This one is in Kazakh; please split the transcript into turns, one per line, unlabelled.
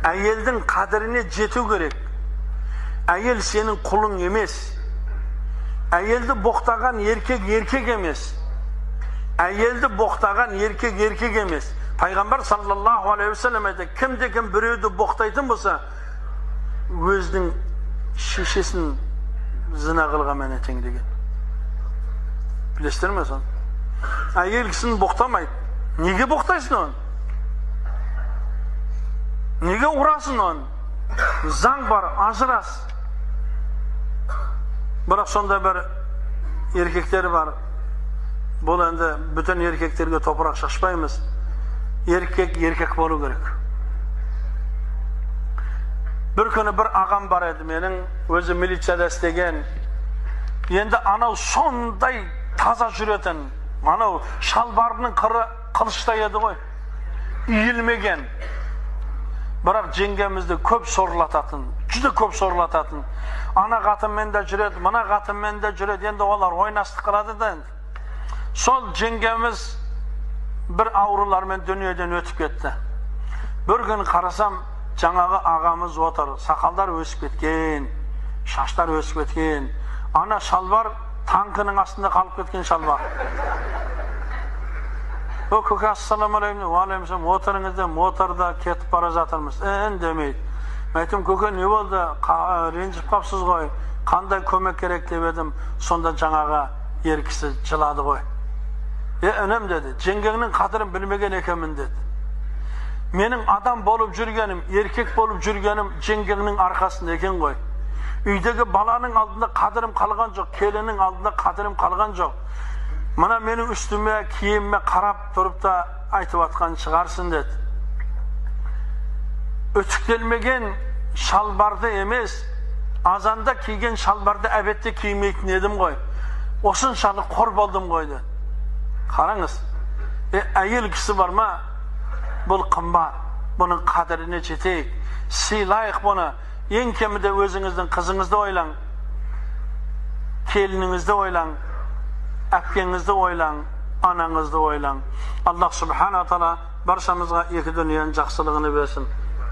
Әйелдің қадіріне жету керек. Әйел сенің құлың емес. Әйелді боқтаған еркек емес. Әйелді боқтаған еркек емес. Пайғамбар саллаллаху алейхи ва саллям айтты, кімде-кім біреуді боқтайтын болса, өзінің шешесін зina қылғанмен тең деген. Білесіздер ме соны? Әйел кісіні боқтамайды. Неге боқтайсың оны? Неге ұрасың оны? Заң бар, ажырас. Бірақ сонда бір еркектер бар. Бұл енді бүтін еркектерге топырақ шашпаймыз. Еркек болу керек. Bir күні бір ағам бар еді менің, өзі милицияда істеген. Енді анау сондай таза жүретін, анау шалбарының қыры қылыштай еді ғой. Иілмеген. Бірақ жеңгемізді көп сорлататын, жүзі көп сорлататын. Ана қатынмен де жүреді, мына қатынмен де жүреді. Енді олар ойнастық қылады да енді. Сол жеңгеміз бір аурулармен дүниеден өтіп кетті. Bir күн қарасам, жаңағы ағамыз отыр, сақалдар өсіп кеткен, шаштар өсіп кеткен. Ана шалбар танкының астында қалып кеткен шалбар. О, көке, ассаламу алейкум, уалейкум, отырыңызда, моторда кетіп бара жатырмыз. Демейді. Мәйтім, көке, не болды? Ренжіп қапсыз ғой. Қандай көмек керек деп едім. Сонда жаңағы еркісі жылады ғой. Өнем деді. Жеңгеңнің қадірін білмеген екенмін деді. Менің адам болып жүргенім, еркек болып жүргенім жеңгеңнің арқасында екен ғой. Үйдегі баланың алдында қадірім қалған жоқ, келінің алдында қадірім қалған жоқ. Мына менің үстіме, киіміме қарап тұрып та айтып атқан шығарсын деді. Өтіктелмеген шалбарды емес, азанда киген шалбарды әбетте кимейтін едім ғой. Осыншалық қор болдым ғой деді. Қараңыз, әйел кісі бар ма? Бұл қымбат, бұның қадіріне жетейік, сыйлайық бұны. Ең кемінде өзіңіздің қызыңызды ойлаң, келініңізді ойлаң, әпкеңізді ойлаң, анаңызды ойлаң. Аллах субхана тағала баршамызға екі дүниенің жақсылығын берсін.